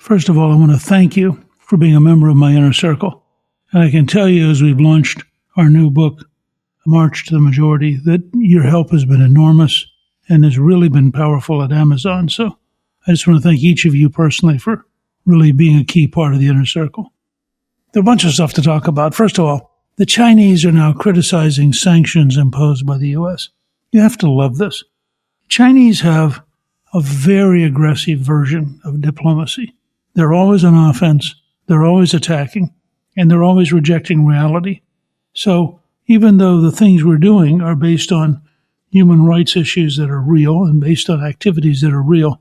First of all, I want to thank you for being a member of my inner circle. And I can tell you, as we've launched our new book, March to the Majority, that your help has been enormous and has really been powerful at Amazon. So I just want to thank each of you personally for really being a key part of the inner circle. There are a bunch of stuff to talk about. First of all, the Chinese are now criticizing sanctions imposed by the U.S. You have to love this. Chinese have a very aggressive version of diplomacy. They're always on offense, they're always attacking, and they're always rejecting reality. So even though the things we're doing are based on human rights issues that are real and based on activities that are real,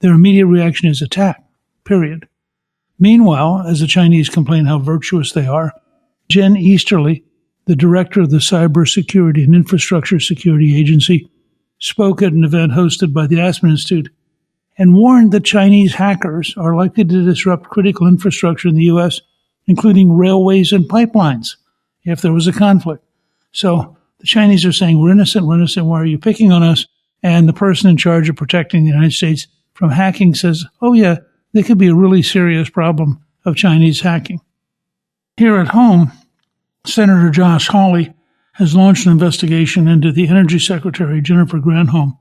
their immediate reaction is attack, period. Meanwhile, as the Chinese complain how virtuous they are, Jen Easterly, the director of the Cybersecurity and Infrastructure Security Agency, spoke at an event hosted by the Aspen Institute and warned that Chinese hackers are likely to disrupt critical infrastructure in the U.S., including railways and pipelines, if there was a conflict. So the Chinese are saying, we're innocent, why are you picking on us? And the person in charge of protecting the United States from hacking says, oh yeah, there could be a really serious problem of Chinese hacking. Here at home, Senator Josh Hawley has launched an investigation into the Energy Secretary, Jennifer Granholm,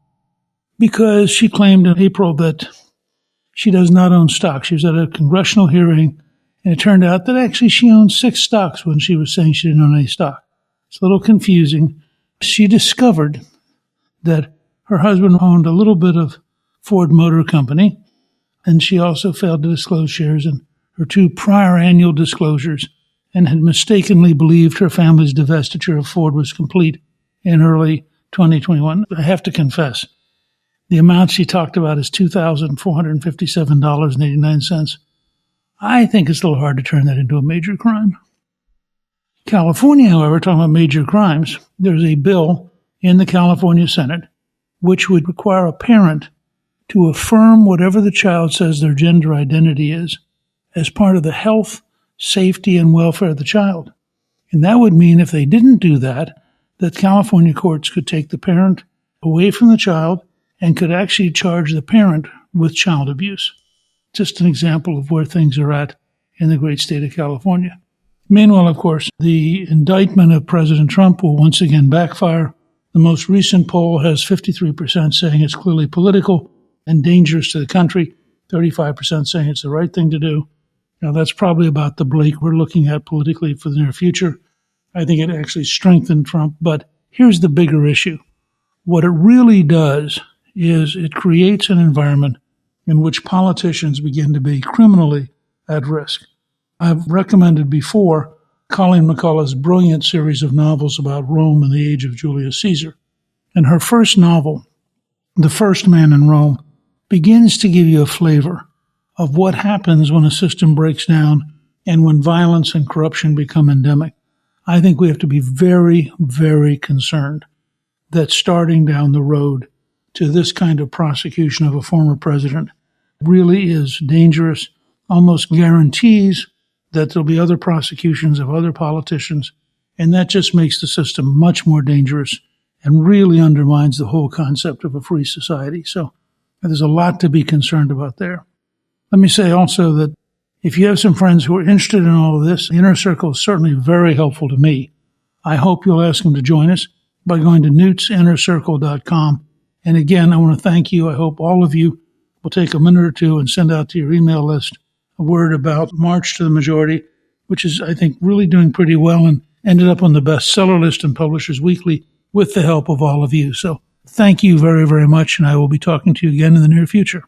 because she claimed in April that she does not own stock. She was at a congressional hearing, and it turned out that actually she owned 6 stocks when she was saying she didn't own any stock. It's a little confusing. She discovered that her husband owned a little bit of Ford Motor Company, and she also failed to disclose shares in her 2 prior annual disclosures and had mistakenly believed her family's divestiture of Ford was complete in early 2021. I have to confess, the amount she talked about is $2,457.89. I think it's a little hard to turn that into a major crime. California, however, talking about major crimes, there's a bill in the California Senate which would require a parent to affirm whatever the child says their gender identity is as part of the health, safety, and welfare of the child. And that would mean if they didn't do that, that California courts could take the parent away from the child and could actually charge the parent with child abuse. Just an example of where things are at in the great state of California. Meanwhile, of course, the indictment of President Trump will once again backfire. The most recent poll has 53% saying it's clearly political and dangerous to the country, 35% saying it's the right thing to do. Now, that's probably about the Blake we're looking at politically for the near future. I think it actually strengthened Trump. But here's the bigger issue. What it really does is it creates an environment in which politicians begin to be criminally at risk. I've recommended before Colleen McCullough's brilliant series of novels about Rome and the age of Julius Caesar. And her first novel, The First Man in Rome, begins to give you a flavor of what happens when a system breaks down and when violence and corruption become endemic. I think we have to be very, very concerned that starting down the road to this kind of prosecution of a former president really is dangerous, almost guarantees that there'll be other prosecutions of other politicians, and that just makes the system much more dangerous and really undermines the whole concept of a free society. So there's a lot to be concerned about there. Let me say also that if you have some friends who are interested in all of this, the Inner Circle is certainly very helpful to me. I hope you'll ask them to join us by going to newtsinnercircle.com. And again, I want to thank you. I hope all of you will take a minute or two and send out to your email list a word about March to the Majority, which is, I think, really doing pretty well and ended up on the bestseller list in Publishers Weekly with the help of all of you. So thank you very, very much, and I will be talking to you again in the near future.